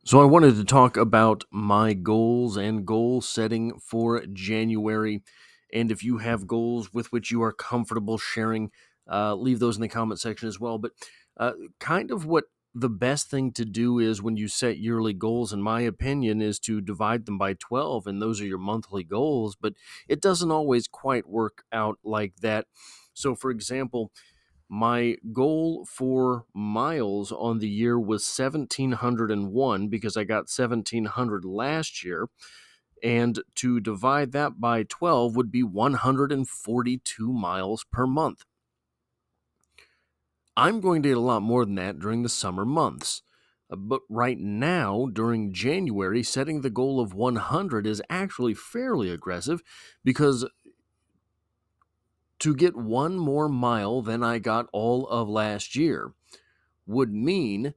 So, I wanted to talk about my goals and goal setting for January. And if you have goals with which you are comfortable sharing, leave those in the comment section as well. But kind of what the best thing to do is when you set yearly goals, in my opinion, is to divide them by 12, and those are your monthly goals. But it doesn't always quite work out like that. So, for example, my goal for miles on the year was 1,701 because I got 1,700 last year. And to divide that by 12 would be 142 miles per month. I'm going to get a lot more than that during the summer months. But right now, during January, setting the goal of 100 is actually fairly aggressive because to get one more mile than I got all of last year would mean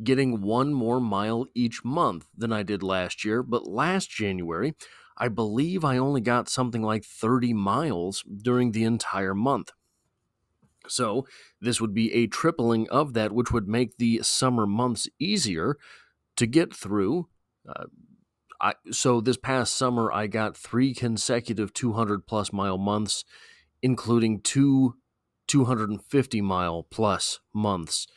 getting one more mile each month than I did last year. But last January, I believe I only got something like 30 miles during the entire month. So this would be a tripling of that, which would make the summer months easier to get through. Uh, so this past summer, I got 3 consecutive 200 plus mile months, including two 250-mile plus months.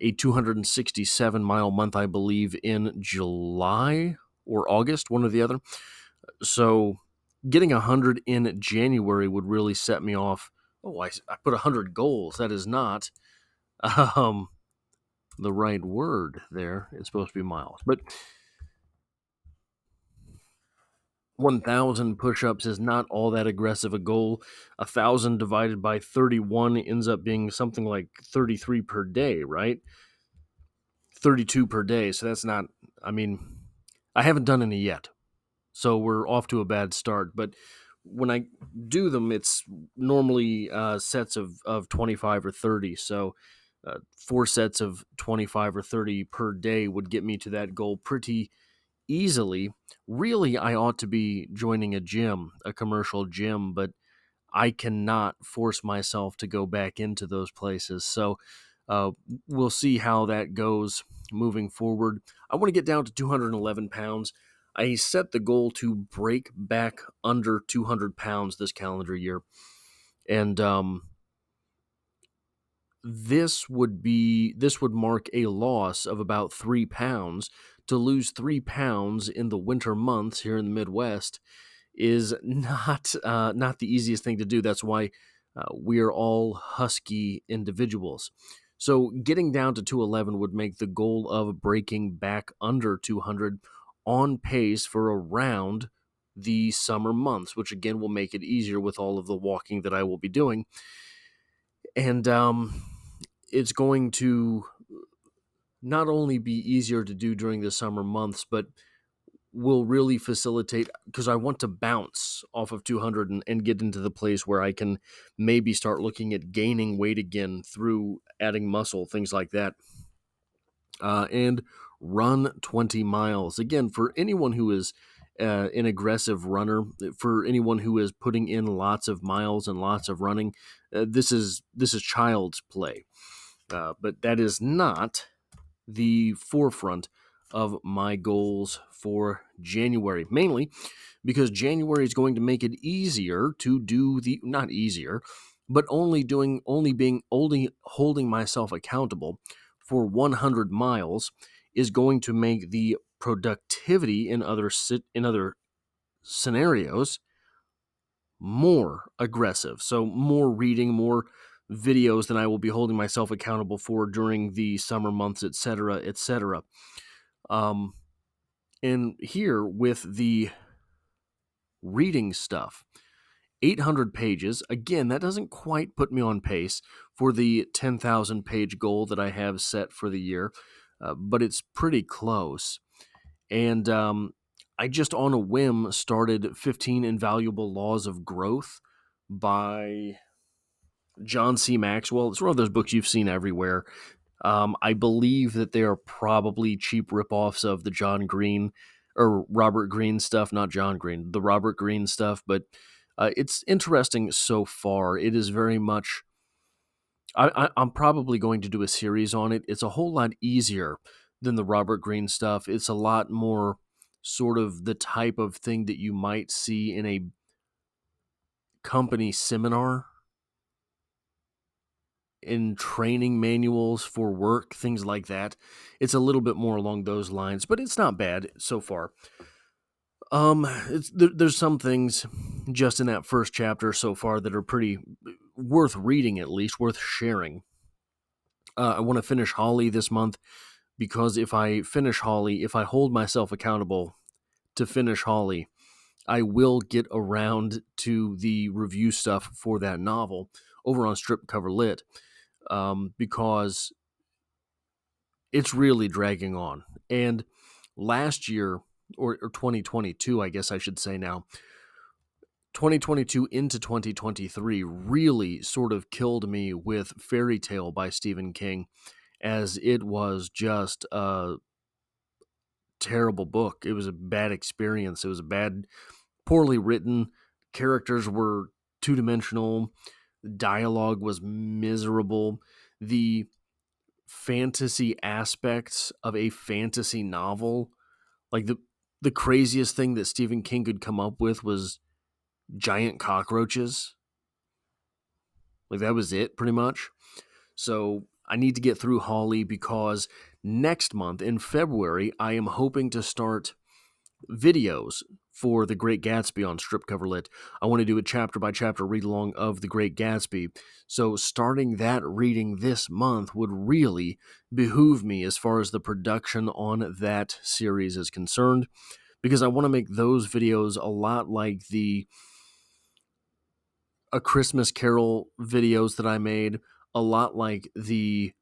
A 267-mile month, I believe, in July or August, one or the other. So getting 100 in January would really set me off. Oh, I put 100 goals. That is not um, the right word there. It's supposed to be miles. But 1,000 push-ups is not all that aggressive a goal. 1,000 divided by 31 ends up being something like 33 per day, right? 32 per day. So that's not, I mean, I haven't done any yet. So we're off to a bad start. But when I do them, it's normally sets of 25 or 30. So 4 sets of 25 or 30 per day would get me to that goal pretty easily. Really, I ought to be joining a gym, a commercial gym, but I cannot force myself to go back into those places. So uh, we'll see how that goes moving forward. I want to get down to 211 pounds. I set the goal to break back under 200 pounds this calendar year. And this would mark a loss of about 3 pounds. To lose 3 pounds in the winter months here in the Midwest is not the easiest thing to do. That's why we are all husky individuals. So getting down to 211 would make the goal of breaking back under 200 on pace for around the summer months, which again will make it easier with all of the walking that I will be doing. And it's going to not only be easier to do during the summer months, but will really facilitate because I want to bounce off of 200 and get into the place where I can maybe start looking at gaining weight again through adding muscle, things like that. And run 20 miles. Again, for anyone who is an aggressive runner, for anyone who is putting in lots of miles and lots of running, this is child's play. But that is not the forefront of my goals for January, mainly because January is going to make it easier to do the not easier, but only holding myself accountable for 100 miles is going to make the productivity in other scenarios more aggressive. So more reading, more videos than I will be holding myself accountable for during the summer months, etc., etc. Um, and here with the reading stuff, 800 pages. Again, that doesn't quite put me on pace for the 10,000 page goal that I have set for the year, but it's pretty close. And I just on a whim started 15 Invaluable Laws of Growth by John C. Maxwell. It's one of those books you've seen everywhere. I believe that they are probably cheap ripoffs of the John Green or Robert Greene stuff, not John Green, the Robert Greene stuff, but it's interesting so far. It is very much. I'm probably going to do a series on it. It's a whole lot easier than the Robert Greene stuff. It's a lot more sort of the type of thing that you might see in a company seminar, in training manuals for work, things like that. It's a little bit more along those lines, but it's not bad so far. There's some things just in that first chapter so far that are pretty worth reading, at least worth sharing. I want to finish Holly this month because if I finish Holly, if I hold myself accountable to finish Holly, I will get around to the review stuff for that novel over on Strip Cover Lit, because it's really dragging on. And last year, or 2022, I guess I should say now, 2022 into 2023 really sort of killed me with Fairy Tale by Stephen King, as it was just a terrible book. It was a bad experience. It was a bad, poorly written. Characters were two-dimensional. Dialogue was miserable. The fantasy aspects of a fantasy novel, like the craziest thing that Stephen King could come up with was giant cockroaches. Like, that was it, pretty much. So I need to get through Holly because next month in February, I am hoping to start videos for The Great Gatsby on Strip Cover Lit. I want to do a chapter by chapter read along of The Great Gatsby. So starting that reading this month would really behoove me as far as the production on that series is concerned, because I want to make those videos a lot like the A Christmas Carol videos that I made, a lot like the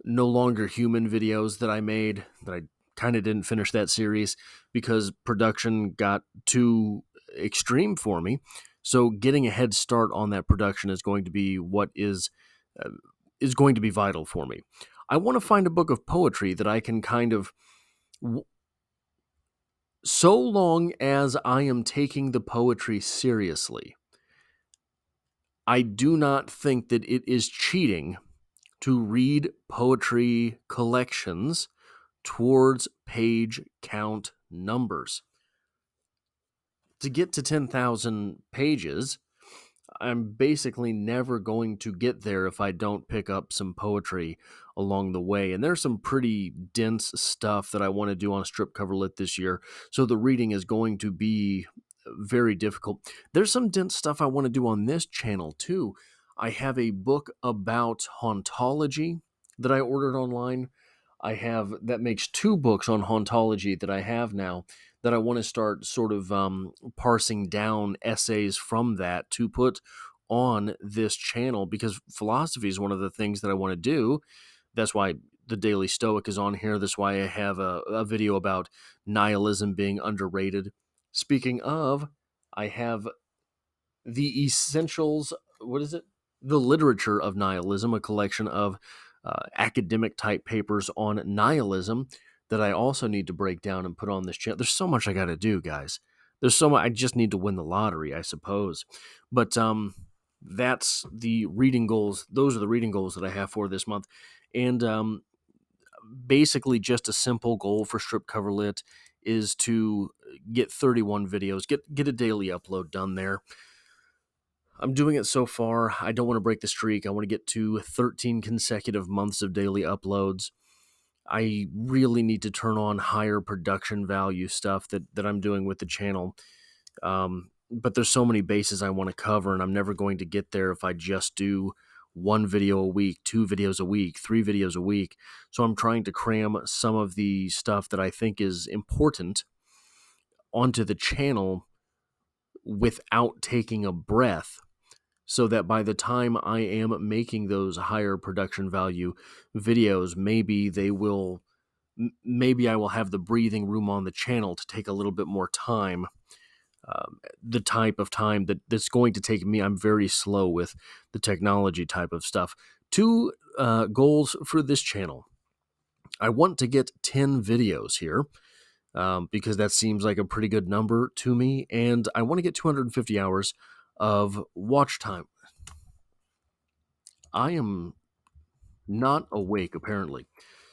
No Longer Human videos that I made, that I kind of didn't finish that series because production got too extreme for me. So getting a head start on that production is going to be what uh, is going to be vital for me. I want to find a book of poetry that I can kind of, so long as I am taking the poetry seriously, I do not think that it is cheating to read poetry collections towards page count numbers. To get to 10,000 pages, I'm basically never going to get there if I don't pick up some poetry along the way. And there's some pretty dense stuff that I want to do on Strip Cover Lit this year. So the reading is going to be very difficult. There's some dense stuff I want to do on this channel too. I have a book about hauntology that I ordered online. I have, that makes two books on hauntology that I have now, that I want to start sort of parsing down essays from that to put on this channel, because philosophy is one of the things that I want to do. That's why the Daily Stoic is on here. That's why I have a video about nihilism being underrated. Speaking of, I have the essentials, what is it? The Literature of Nihilism, a collection of academic type papers on nihilism that I also need to break down and put on this channel. There's so much I got to do, guys. There's so much. I just need to win the lottery, I suppose. But that's the reading goals. Those are the reading goals that I have for this month. And basically, just a simple goal for Strip Cover Lit is to get 31 videos, get a daily upload done there. I'm doing it so far. I don't want to break the streak. I want to get to 13 consecutive months of daily uploads. I really need to turn on higher production value stuff that I'm doing with the channel. But there's so many bases I want to cover, and I'm never going to get there if I just do one video a week, two videos a week, three videos a week. So I'm trying to cram some of the stuff that I think is important onto the channel without taking a breath, so that by the time I am making those higher production value videos, maybe I will have the breathing room on the channel to take a little bit more time. The type of time that's going to take me. I'm very slow with the technology type of stuff. Two goals for this channel. I want to get 10 videos here, because that seems like a pretty good number to me, and I want to get 250 hours of watch time. I am not awake, apparently.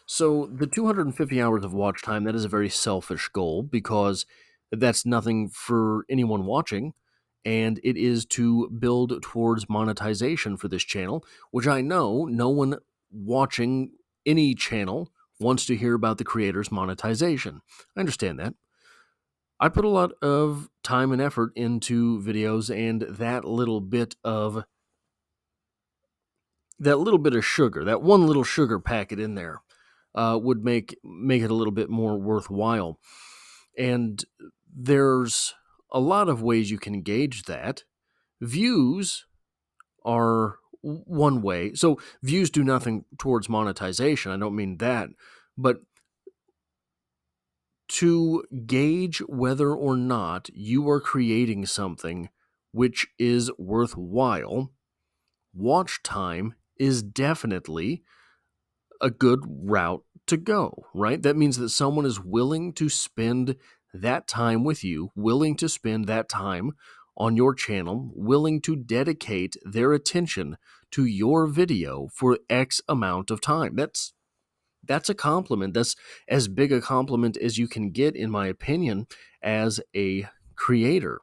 So the 250 hours of watch time, that is a very selfish goal because that's nothing for anyone watching. And it is to build towards monetization for this channel, which I know no one watching any channel wants to hear about the creator's monetization. I understand that. I put a lot of time and effort into videos, and that little bit of sugar, that one little sugar packet in there, would make it a little bit more worthwhile. And there's a lot of ways you can gauge that. Views are one way. So views do nothing towards monetization. I don't mean that, but to gauge whether or not you are creating something which is worthwhile, watch time is definitely a good route to go, right? That means that someone is willing to spend that time with you, willing to spend that time on your channel, willing to dedicate their attention to your video for X amount of time. That's a compliment. That's as big a compliment as you can get, in my opinion, as a creator.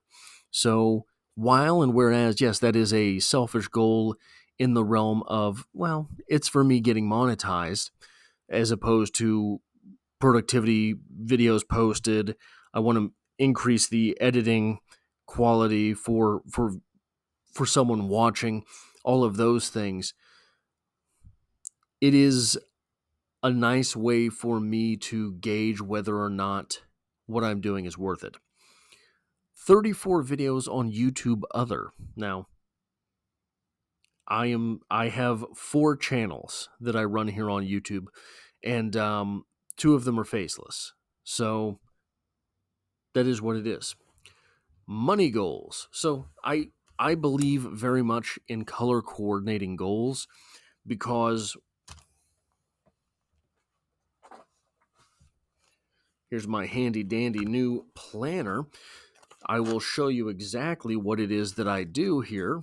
So, while and whereas, yes, that is a selfish goal in the realm of, well, it's for me getting monetized as opposed to productivity videos posted. I want to increase the editing quality for someone watching, all of those things. It is a nice way for me to gauge whether or not what I'm doing is worth it. 34 videos on YouTube other. Now, I have 4 channels that I run here on YouTube, and 2 of them are faceless. So that is what it is. Money goals. So I believe very much in color coordinating goals because here's my handy dandy new planner. I will show you exactly what it is that I do here.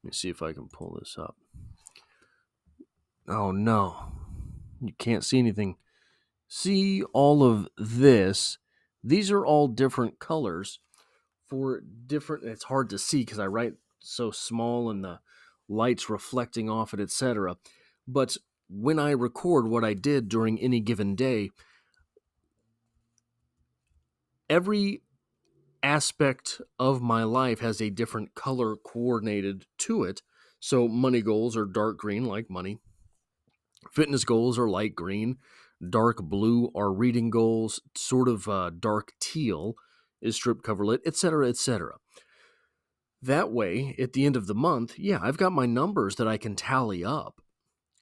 Let me see if I can pull this up. Oh no, you can't see anything. See all of this? These are all different colors for different. It's hard to see because I write so small and the light's reflecting off it, etc. But when I record what I did during any given day, every aspect of my life has a different color coordinated to it. So money goals are dark green, like money. Fitness goals are light green. Dark blue are reading goals. Sort of dark teal is strip coverlet, etc., etc. That way, at the end of the month, yeah, I've got my numbers that I can tally up.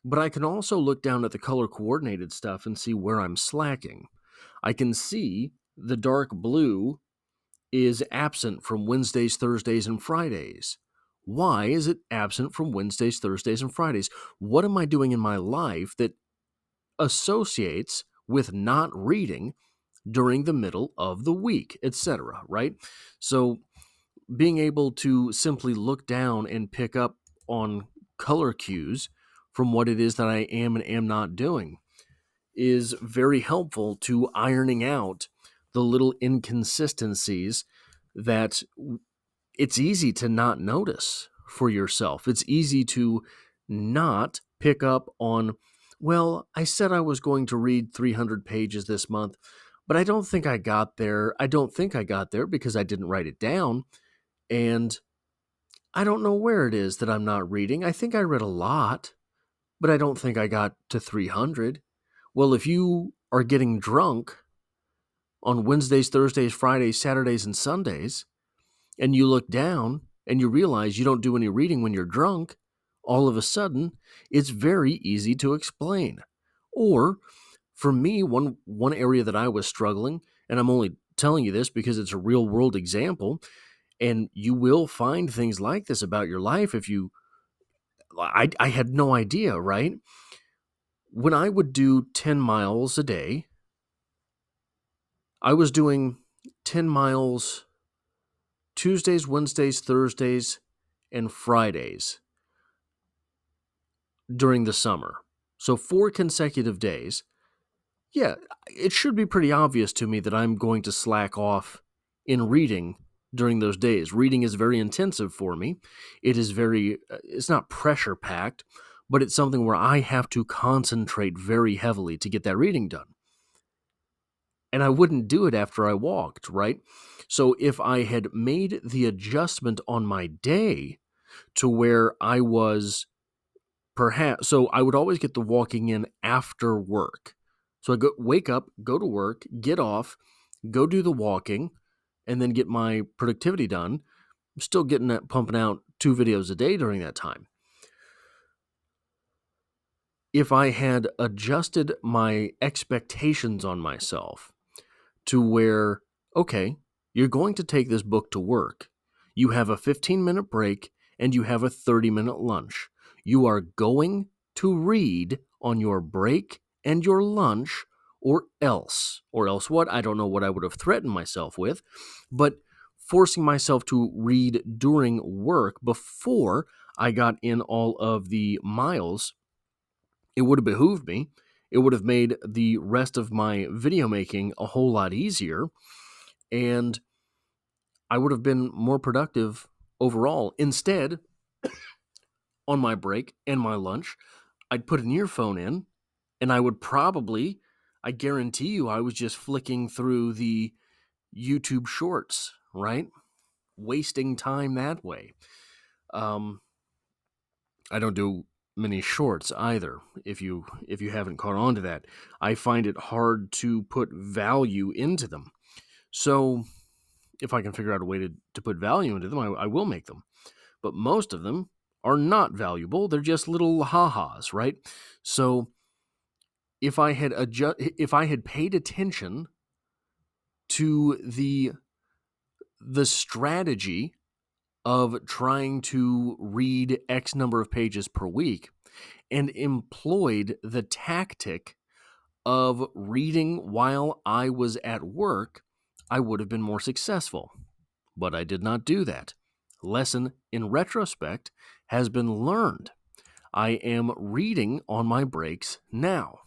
But I can also look down at the color coordinated stuff and see where I'm slacking. I can see the dark blue is absent from Wednesdays, Thursdays, and Fridays. Why is it absent from Wednesdays, Thursdays, and Fridays? What am I doing in my life that associates with not reading during the middle of the week, etc., right? So being able to simply look down and pick up on color cues from what it is that I am and am not doing is very helpful to ironing out the little inconsistencies that it's easy to not notice for yourself. It's easy to not pick up on, well, I said I was going to read 300 pages this month, but I don't think I got there. I don't think I got there because I didn't write it down. And I don't know where it is that I'm not reading. I think I read a lot, but I don't think I got to 300. Well, if you are getting drunk on Wednesdays, Thursdays, Fridays, Saturdays, and Sundays, and you look down and you realize you don't do any reading when you're drunk, all of a sudden, it's very easy to explain. Or for me, one area that I was struggling, and I'm only telling you this because it's a real world example, and you will find things like this about your life if you I had no idea, right? When I would do 10 miles a day, I was doing 10 miles Tuesdays, Wednesdays, Thursdays, and Fridays. during the summer. So 4 consecutive days. Yeah, it should be pretty obvious to me that I'm going to slack off in reading during those days. Reading is very intensive for me. It is it's not pressure packed, but it's something where I have to concentrate very heavily to get that reading done. And I wouldn't do it after I walked, right? So if I had made the adjustment on my day to where I was perhaps, so I would always get the walking in after work. So I wake up, go to work, get off, go do the walking, and then get my productivity done. I'm still getting that, pumping out 2 videos a day during that time. If I had adjusted my expectations on myself to where, okay, you're going to take this book to work. You have a 15-minute break and you have a 30-minute lunch. You are going to read on your break and your lunch, or else. Or else what? I don't know what I would have threatened myself with, but forcing myself to read during work before I got in all of the miles, it would have behooved me. It would have made the rest of my video making a whole lot easier, and I would have been more productive overall. Instead, on my break and my lunch, I'd put an earphone in, and I guarantee you, I was just flicking through the YouTube shorts, right? Wasting time that way. I don't do many shorts either. If you haven't caught on to that, I find it hard to put value into them. So if I can figure out a way to put value into them, I will make them. But most of them are not valuable. They're just little ha-has, right? So if I had paid attention to the strategy of trying to read X number of pages per week and employed the tactic of reading while I was at work, I would have been more successful. But I did not do that. Lesson in retrospect has been learned. I am reading on my breaks now.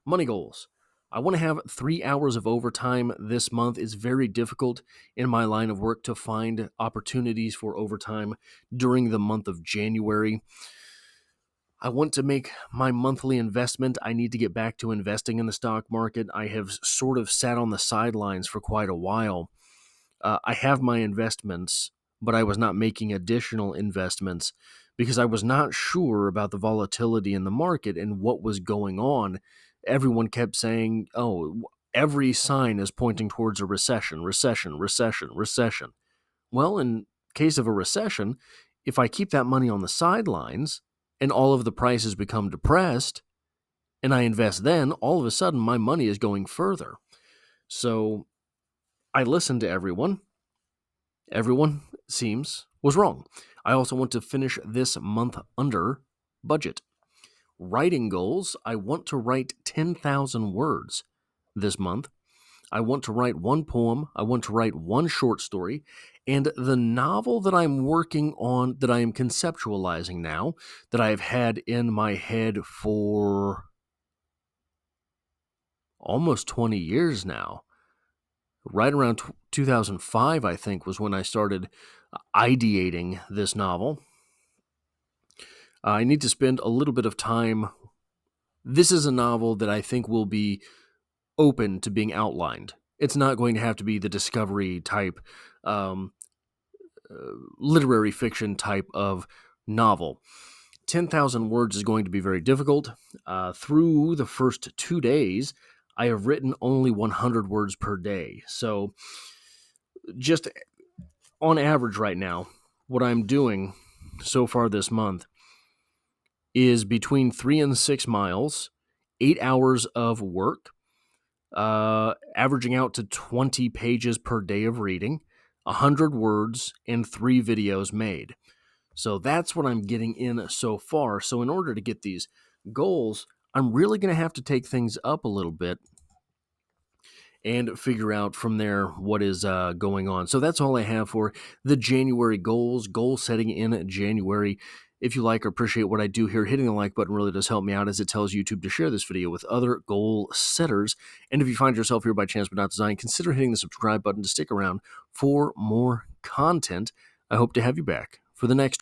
Money goals. I want to have 3 hours of overtime this month. It's very difficult in my line of work to find opportunities for overtime during the month of January. I want to make my monthly investment. I need to get back to investing in the stock market. I have sort of sat on the sidelines for quite a while. I have my investments, but I was not making additional investments because I was not sure about the volatility in the market and what was going on. Everyone kept saying, oh, every sign is pointing towards a recession, recession, recession, recession. Well, in case of a recession, if I keep that money on the sidelines and all of the prices become depressed and I invest then, all of a sudden my money is going further. So I listened to everyone. Everyone, seems, was wrong. I also want to finish this month under budget. Writing goals. I want to write 10,000 words this month. I want to write one poem. I want to write one short story. And the novel that I'm working on, that I am conceptualizing now, that I've had in my head for almost 20 years now, right around 2005, I think, was when I started ideating this novel. I need to spend a little bit of time. This is a novel that I think will be open to being outlined. It's not going to have to be the discovery type, um, literary fiction type of novel. 10,000 words is going to be very difficult. Through the first 2 days, I have written only 100 words per day. So, just on average right now, what I'm doing so far this month is between 3 and 6 miles, 8 hours of work, averaging out to 20 pages per day of reading, 100 words, and 3 videos made. So that's what I'm getting in so far. So in order to get these goals, I'm really going to have to take things up a little bit and figure out from there what is going on. So that's all I have for the January goals. Goal setting in January If you like or appreciate what I do here, hitting the like button really does help me out, as it tells YouTube to share this video with other goal setters. And if you find yourself here by chance but not design, consider hitting the subscribe button to stick around for more content. I hope to have you back for the next